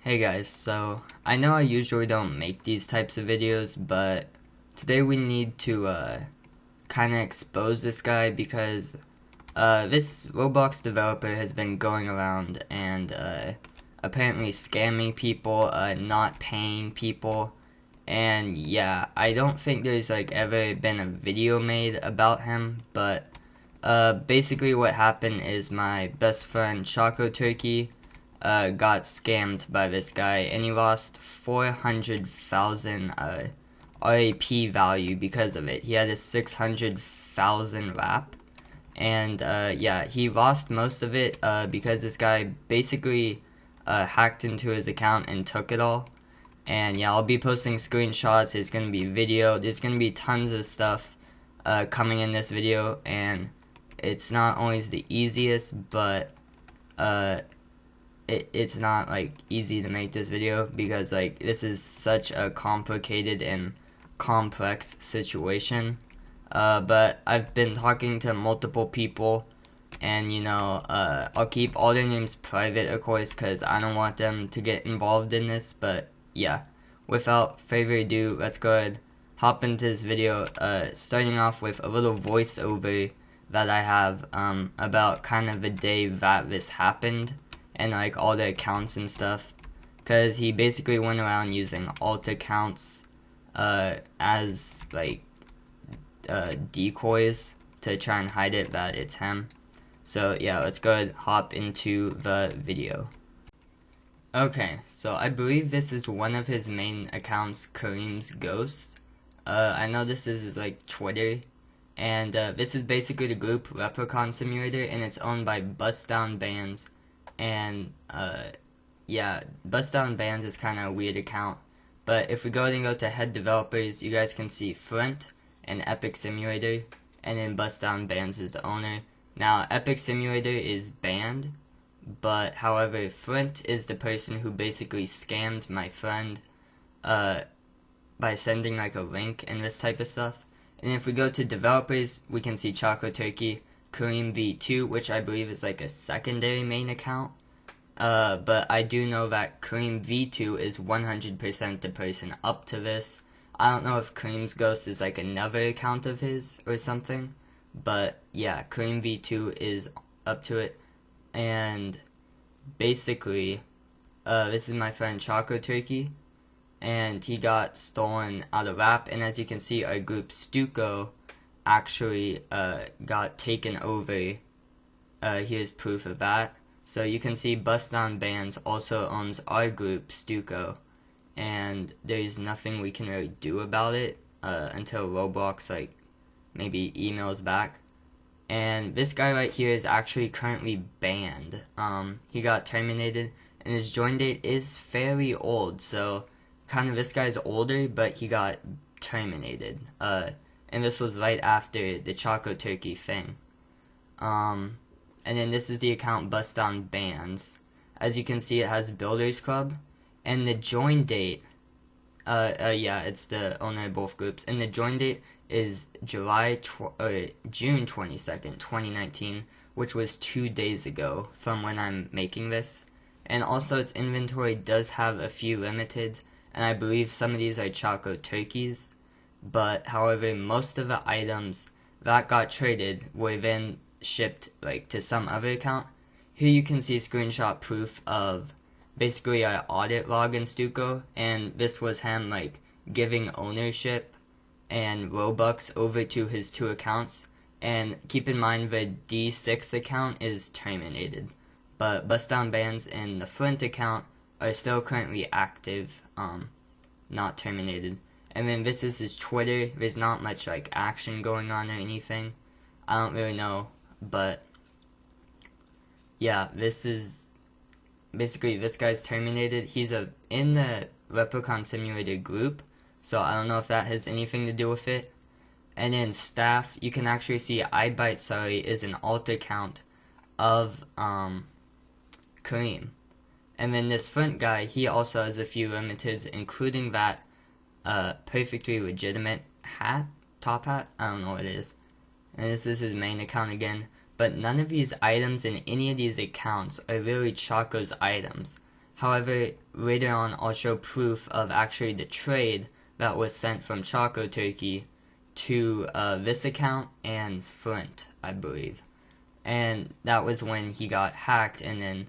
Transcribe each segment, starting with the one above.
Hey guys, so I know I usually don't make these types of videos, but today we need to kind of expose this guy because this Roblox developer has been going around and apparently scamming people, not paying people, and yeah, I don't think there's like ever been a video made about him, but basically what happened is my best friend Choco Turkey got scammed by this guy, and he lost 400,000 RAP value because of it. He had a 600,000 RAP, and yeah, he lost most of it because this guy basically hacked into his account and took it all. And yeah, I'll be posting screenshots. There's gonna be video. There's gonna be tons of stuff coming in this video, and it's not always the easiest, but it's not like easy to make this video because like this is such a complicated and complex situation. But I've been talking to multiple people, and I'll keep all their names private, of course, because I don't want them to get involved in this. But yeah, without further ado, let's go ahead hop into this video. Starting off with a little voiceover that I have about kind of the day that this happened and like all the accounts and stuff, because he basically went around using alt accounts as like decoys to try and hide it that it's him. So yeah, let's go ahead hop into the video. Okay, so I believe this is one of his main accounts, Kareem's Ghost. I know this is like Twitter, and this is basically the group Leprechaun Simulator, and it's owned by Bust Down Bands. And yeah, Bust Down Bands is kind of a weird account, but if we go to head developers, you guys can see Flint and Epic Simulator, and then Bust Down Bands is the owner. Now Epic Simulator is banned, but however Flint is the person who basically scammed my friend by sending like a link and this type of stuff. And if we go to developers, we can see Choco Turkey, Kareem V2, which I believe is like a secondary main account. But I do know that Kareem V2 is 100% the person up to this. I don't know if Kareem's Ghost is like another account of his or something. But yeah, Kareem V2 is up to it. And basically, this is my friend Choco Turkey. And he got stolen out of rap. And as you can see, our group Stuco actually got taken over. Here's proof of that. So you can see Bust Down Bands also owns our group Stuco, and there's nothing we can really do about it until Roblox like maybe emails back. And this guy right here is actually currently banned. He got terminated, and his join date is fairly old, so kind of this guy's older, but he got terminated. And this was right after the Choco Turkey thing. And then this is the account Bust Down Bands. As you can see, it has Builders Club, and the join date, yeah, it's the owner of both groups, and the join date is June 22nd, 2019, which was 2 days ago from when I'm making this. And also its inventory does have a few limiteds, and I believe some of these are Choco Turkeys. But however, most of the items that got traded were then shipped like to some other account. Here you can see screenshot proof of basically an audit log in Stuco, and this was him like giving ownership and Robux over to his two accounts. And keep in mind the D6 account is terminated, but Bust Down Bands and the Flint account are still currently active, not terminated. And then this is his Twitter. There's not much like action going on or anything. I don't really know, but yeah, this is basically this guy's terminated. He's in the Leprechaun Simulator group, so I don't know if that has anything to do with it. And then staff, you can actually see iBite Sorry is an alt account of Kareem. And then this Flint guy, he also has a few limiteds, including that perfectly legitimate top hat, I don't know what it is. And this is his main account again, but none of these items in any of these accounts are really Choco's items. However, later on I'll show proof of actually the trade that was sent from Choco Turkey to this account and Flint, I believe. And that was when he got hacked and then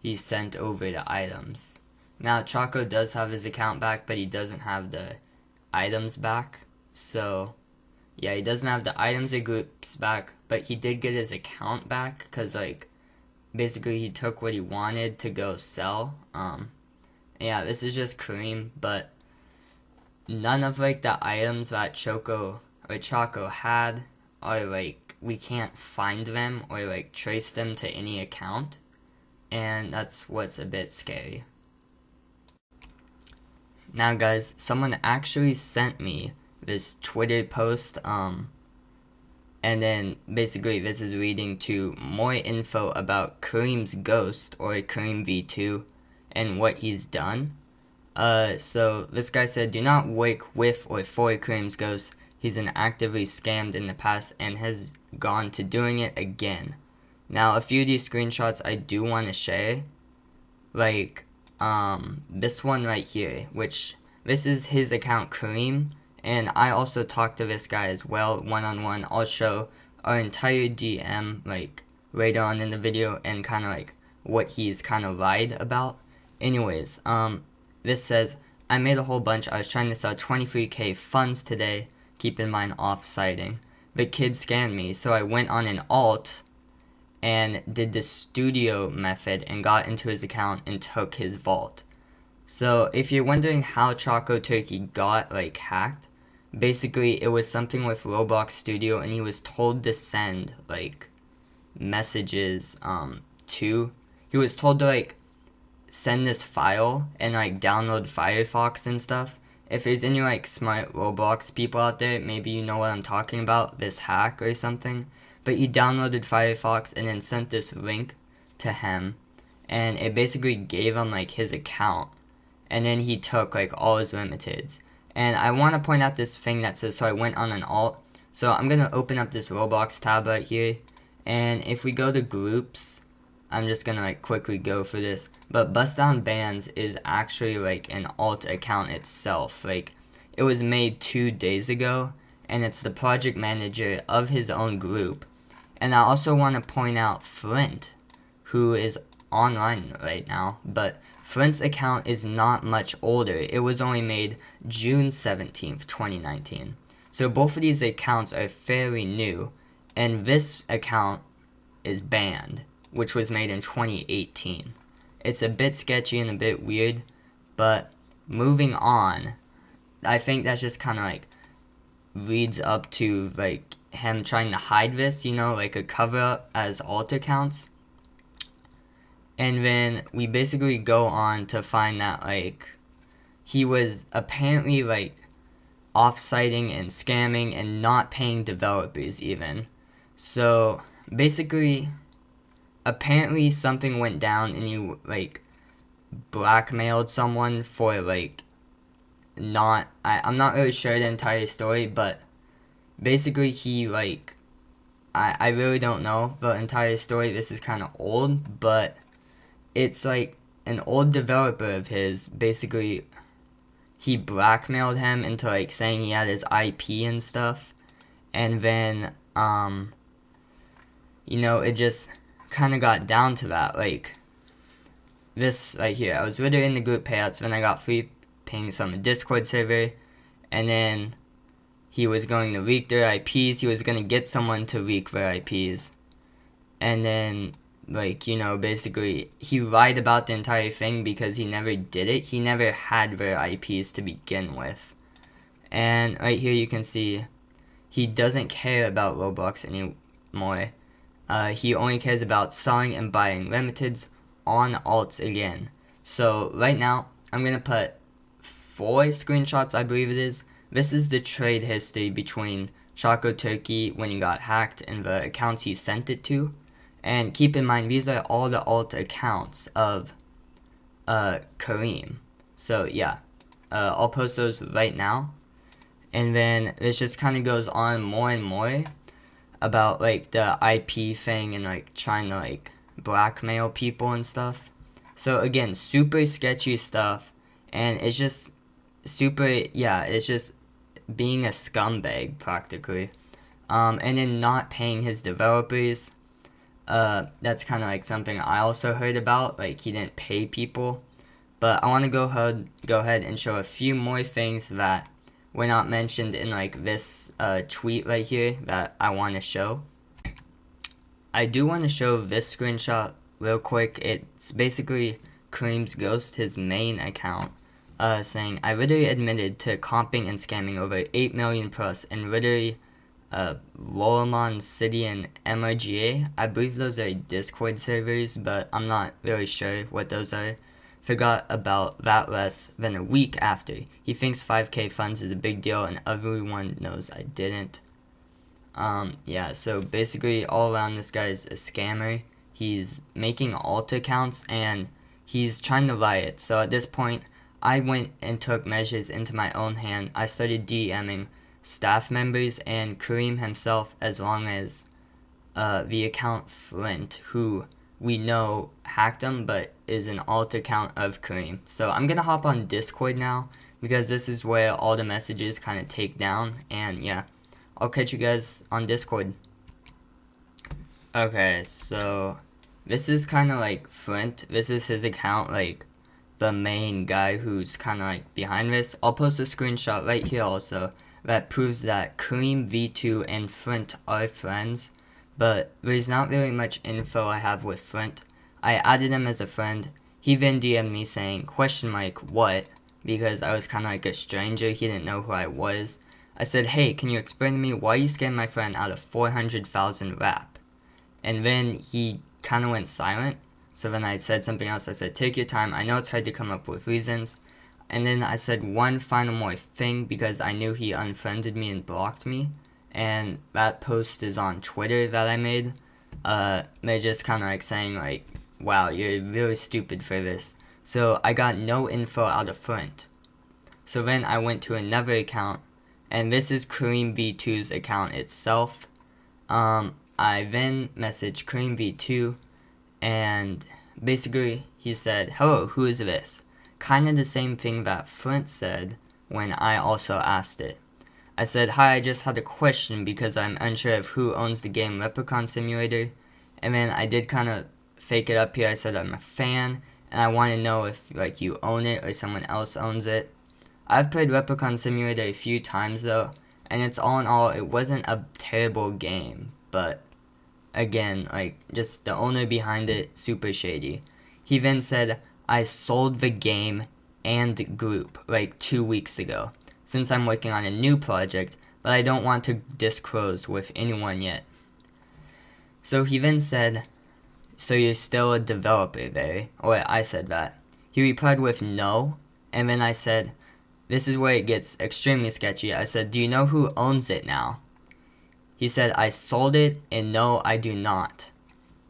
he sent over the items. Now Choco does have his account back, but he doesn't have the items back. So yeah, he doesn't have the items or groups back, but he did get his account back because like basically he took what he wanted to go sell. Yeah, this is just Kareem, but none of like the items that Choco had are like, we can't find them or like trace them to any account, and that's what's a bit scary. Now guys, someone actually sent me this Twitter post, and then basically this is leading to more info about Kareem's ghost, or Kareem V2, and what he's done. So this guy said, do not work with or for Kareem's ghost. He's been actively scammed in the past and has gone to doing it again. Now a few of these screenshots I do want to share, like this one right here, which this is his account, Kareem, and I also talked to this guy as well one-on-one. I'll show our entire DM like later on in the video and kind of like what he's kind of lied about. Anyways, this says, I made a whole bunch. I was trying to sell 23k funds today. Keep in mind off-sighting. The kid scammed me, so I went on an alt and did the studio method and got into his account and took his vault. So if you're wondering how Choco Turkey got like hacked, basically it was something with Roblox Studio, and he was told to send like messages he was told to like send this file and like download Firefox and stuff. If there's any like smart Roblox people out there, maybe you know what I'm talking about, this hack or something. But he downloaded Firefox and then sent this link to him, and it basically gave him like his account, and then he took like all his limiteds. And I want to point out this thing that says, so I went on an alt. So I'm going to open up this Roblox tab right here, and if we go to groups, I'm just gonna like quickly go for this, but Bust Down Bands is actually like an alt account itself. Like, it was made 2 days ago, and it's the project manager of his own group. And I also want to point out Flint, who is online right now, but Flint's account is not much older. It was only made June 17th, 2019. So both of these accounts are fairly new, and this account is banned, which was made in 2018. It's a bit sketchy and a bit weird, but moving on, I think that's just kind of like leads up to like him trying to hide this, you know, like a cover up as alt accounts. And then we basically go on to find that like he was apparently like off-siting and scamming and not paying developers even. So basically, apparently something went down and he like blackmailed someone for like I'm not really sure the entire story, but basically he like I really don't know the entire story. This is kind of old, but it's like an old developer of his, basically he blackmailed him into like saying he had his IP and stuff, and then you know, it just kind of got down to that. Like this right here, I was with her in the group payouts, then I got free pings from a Discord server, and then he was going to leak their IPs. He was going to get someone to leak their IPs, and then like, you know, basically he lied about the entire thing because he never did it. He never had their IPs to begin with. And right here you can see he doesn't care about Roblox anymore. He only cares about selling and buying limiteds on alts again. So right now I'm gonna put 4 screenshots, I believe it is. This is the trade history between Choco Turkey when he got hacked and the accounts he sent it to. And keep in mind, these are all the alt accounts of Kareem. So yeah, I'll post those right now. And then this just kind of goes on more and more about like the IP thing and like trying to like blackmail people and stuff. So again, super sketchy stuff, and it's just it's just being a scumbag practically. And then not paying his developers. That's kind of like something I also heard about. Like he didn't pay people. But I want to go ahead and show a few more things that were not mentioned in like this tweet right here that I want to show. I do want to show this screenshot real quick. It's basically Kareem's Ghost, his main account, saying, I literally admitted to comping and scamming over 8 million plus and literally Rolamon City and MRGA. I believe those are Discord servers, but I'm not really sure what those are. Forgot about that less than a week after. He thinks 5k funds is a big deal and everyone knows I didn't. Yeah, so basically all around this guy's a scammer. He's making alt accounts and he's trying to riot. So at this point, I went and took measures into my own hand. I started DMing staff members and Kareem himself, as long as the account Flint, who we know hacked him but is an alt account of Kareem. So I'm gonna hop on Discord now because this is where all the messages kind of take down, and yeah, I'll catch you guys on Discord. Okay, so this is kind of like Flint. This is his account, like the main guy who's kind of like behind this. I'll post a screenshot right here also that proves that Kareem V2 and Flint are friends, but there's not really much info I have with Flint. I added him as a friend. He then DM'd me saying, what? Because I was kind of like a stranger. He didn't know who I was. I said, hey, can you explain to me why you scammed my friend out of 400,000 rap? And then he kind of went silent. So then I said something else. I said, take your time. I know it's hard to come up with reasons. And then I said one final more thing because I knew he unfriended me and blocked me. And that post is on Twitter that I made. They're just kind of like saying like, wow, you're really stupid for this. So I got no info out of Flint. So then I went to another account. And this is Kareem V2's account itself. I then messaged Kareem V2. And basically he said, hello, who is this? Kind of the same thing that Flint said when I also asked it. I said, hi, I just had a question because I'm unsure of who owns the game Leprechaun Simulator. And then I did kind of fake it up here. I said I'm a fan and I want to know if like you own it or someone else owns it. I've played Leprechaun Simulator a few times though, and it's all in all, it wasn't a terrible game, but again, like, just the owner behind it, super shady. He then said, I sold the game and group, like, 2 weeks ago, since I'm working on a new project, but I don't want to disclose with anyone yet. So he then said, so you're still a developer there? Or I said that. He replied with no, and then I said, this is where it gets extremely sketchy. I said, do you know who owns it now? He said, I sold it, and no, I do not.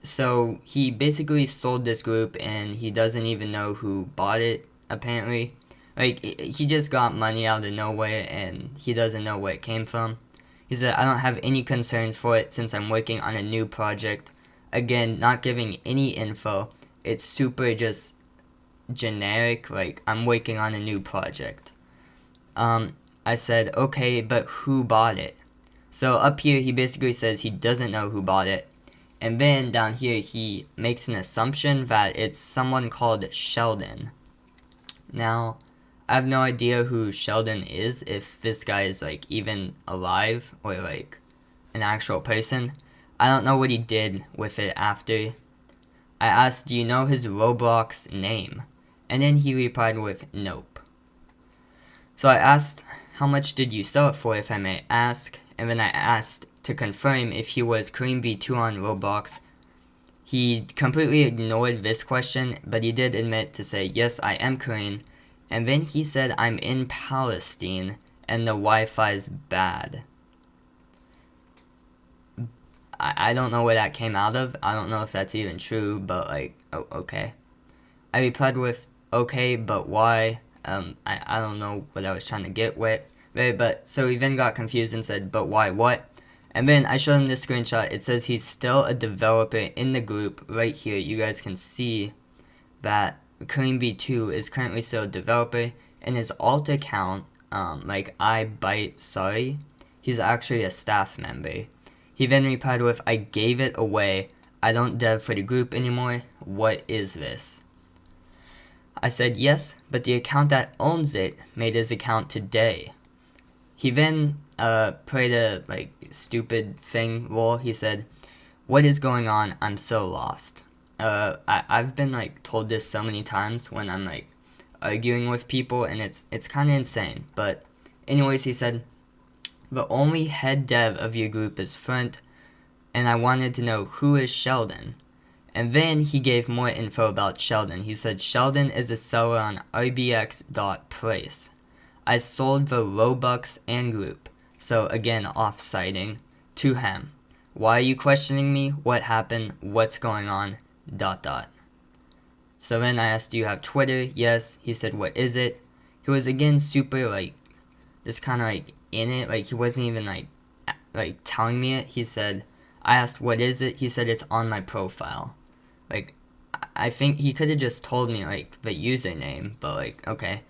So he basically sold this group, and he doesn't even know who bought it, apparently. Like, he just got money out of nowhere, and he doesn't know where it came from. He said, I don't have any concerns for it since I'm working on a new project. Again, not giving any info. It's super just generic, like, I'm working on a new project. I said, okay, but who bought it? So up here, he basically says he doesn't know who bought it. And then down here, he makes an assumption that it's someone called Sheldon. Now, I have no idea who Sheldon is, if this guy is, like, even alive or, like, an actual person. I don't know what he did with it after. I asked, do you know his Roblox name? And then he replied with, nope. So I asked, how much did you sell it for, if I may ask? And then I asked to confirm if he was Kareem V2 on Roblox. He completely ignored this question, but he did admit to say, yes, I am Kareem. And then he said, I'm in Palestine, and the Wi-Fi's bad. I don't know where that came out of. I don't know if that's even true, but like, oh, okay. I replied with, okay, but why? I don't know what I was trying to get with. But so he then got confused and said, but why what? And then I showed him this screenshot. It says he's still a developer in the group right here. You guys can see that Kareem V2 is currently still a developer, and his alt account, like I Bite Sorry, he's actually a staff member. He then replied with, "I gave it away. I don't dev for the group anymore. What is this?" I said yes, but the account that owns it made his account today. He then played a stupid thing role. He said, "What is going on? I'm so lost." I've been told this so many times when I'm arguing with people, and it's kind of insane. But anyways, he said, "The only head dev of your group is Front, and I wanted to know who is Sheldon." And then he gave more info about Sheldon. He said Sheldon is a seller on rbx.place. I sold the Robux and group, so again off-citing, to him. Why are you questioning me? What happened? What's going on? ... So then I asked, "Do you have Twitter?" Yes. He said, "What is it?" He was again super just kind of in it. He wasn't even telling me it. He said, I asked, "What is it?" He said, "It's on my profile." I think he could have just told me the username, but okay.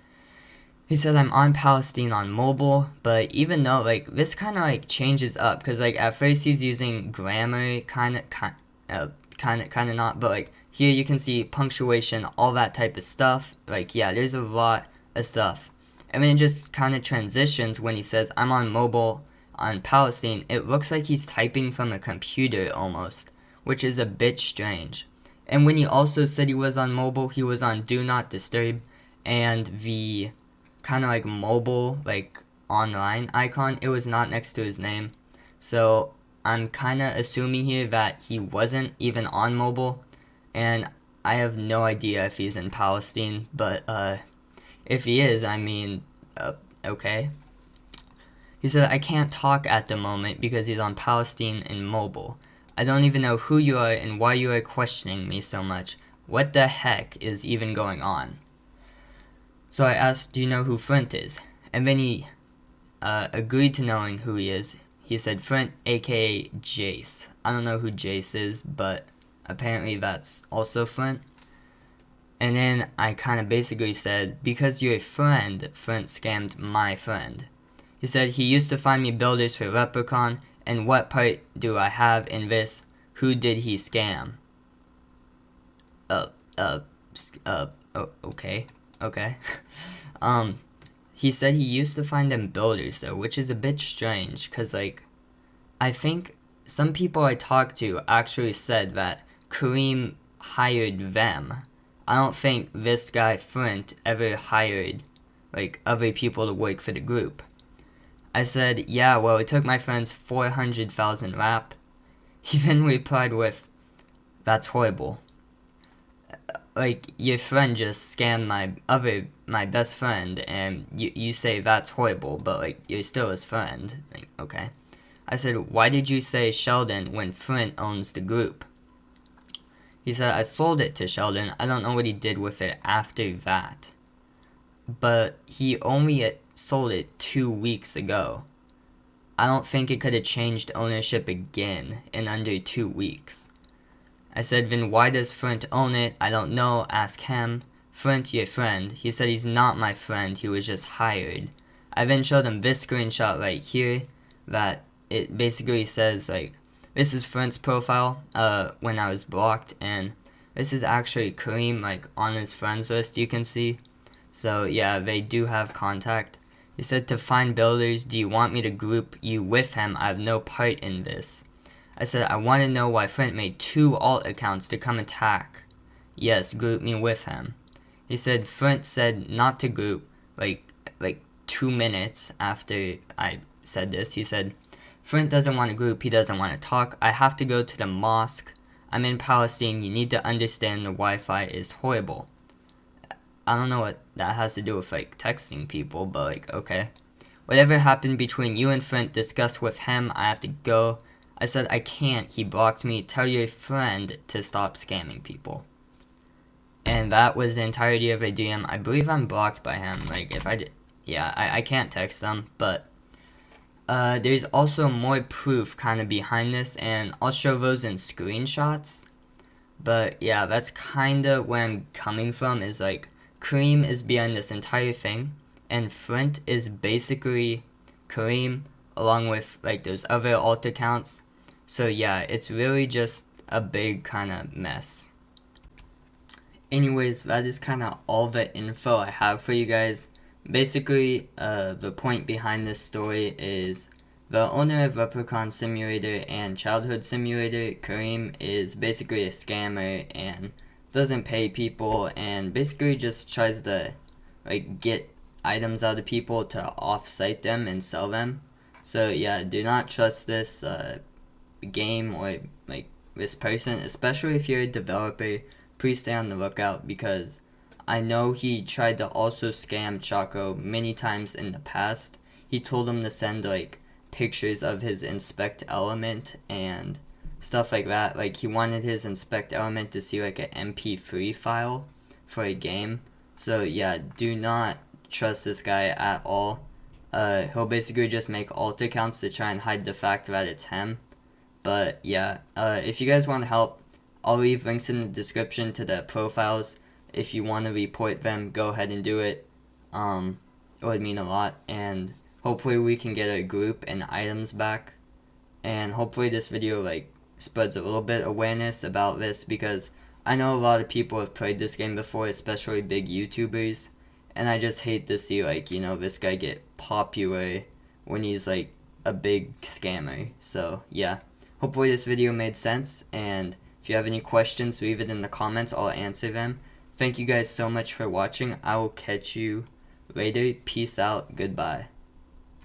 He said, "I'm on Palestine on mobile," but even though this kind of changes up, because at first he's using grammar kind of not, but here you can see punctuation, all that type of stuff. Yeah, there's a lot of stuff, and then it just kind of transitions when he says, "I'm on mobile on Palestine." It looks like he's typing from a computer almost, which is a bit strange. And when he also said he was on mobile, he was on Do Not Disturb, and the kind of mobile online icon, it was not next to his name. So I'm kind of assuming here that he wasn't even on mobile, and I have no idea if he's in Palestine, but if he is, I mean, okay. He said, "I can't talk at the moment because he's on Palestine and mobile. I don't even know who you are and why you are questioning me so much. What the heck is even going on?" So I asked, "Do you know who Front is?" And then he agreed to knowing who he is. He said, "Front, aka Jace." I don't know who Jace is, but apparently that's also Front. And then I kind of basically said, "Because you're a friend, Front scammed my friend." He said, "He used to find me builders for Leprechaun, and what part do I have in this? Who did he scam?" Okay. He said he used to find them builders though, which is a bit strange, cause I think some people I talked to actually said that Kareem hired them. I don't think this guy Front ever hired other people to work for the group. I said, "Yeah, well, it took my friends 400,000 rap." He then replied with, "That's horrible. Your friend just scammed my best friend, and you say that's horrible, but you're still his friend." Okay. I said, "Why did you say Sheldon when Front owns the group?" He said, "I sold it to Sheldon. I don't know what he did with it after that. But he only sold it 2 weeks ago. I don't think it could have changed ownership again in under 2 weeks." I said, "Then why does Front own it?" "I don't know. Ask him." "Front, your friend." He said he's not my friend. He was just hired. I then showed him this screenshot right here that it basically says this is Frant's profile when I was blocked, and this is actually Kareem on his friends list, you can see. So yeah, they do have contact. He said, "To find builders, do you want me to group you with him? I have no part in this." I said, "I want to know why Front made 2 alt accounts to come attack." "Yes, group me with him." He said Front said not to group 2 minutes after I said this. He said, "Front doesn't want to group, he doesn't want to talk. I have to go to the mosque. I'm in Palestine, you need to understand the Wi-Fi is horrible." I don't know what that has to do with texting people, but okay. "Whatever happened between you and Front, discuss with him. I have to go." I said, "I can't. He blocked me. Tell your friend to stop scamming people." And that was the entirety of a DM. I believe I'm blocked by him. If I did, yeah, I can't text them, but there's also more proof kind of behind this, and I'll show those in screenshots. But yeah, that's kinda where I'm coming from, is like Kareem is behind this entire thing, and Flint is basically Kareem along with like those other alt accounts. So yeah, it's really just a big kind of mess. Anyways, that is kind of all the info I have for you guys. Basically, the point behind this story is the owner of Leprechaun Simulator and Childhood Simulator, Kareem, is basically a scammer and doesn't pay people and basically just tries to like get items out of people to off-site them and sell them. So yeah, do not trust this game or like this person, especially if you're a developer. Please stay on the lookout because I know he tried to also scam Choco many times in the past. He told him to send like pictures of his inspect element and stuff like that. Like he wanted his inspect element to see like an MP3 file for a game. So yeah, do not trust this guy at all. He'll basically just make alt accounts to try and hide the fact that it's him. But yeah, if you guys want help, I'll leave links in the description to the profiles. If you want to report them, go ahead and do it. It would mean a lot, and hopefully we can get a group and items back. And hopefully this video like spreads a little bit awareness about this, because I know a lot of people have played this game before, especially big YouTubers, and I just hate to see like, you know, this guy get popular when he's like a big scammer. So yeah. Hopefully this video made sense, and if you have any questions, leave it in the comments. I'll answer them. Thank you guys so much for watching. I will catch you later. Peace out. Goodbye.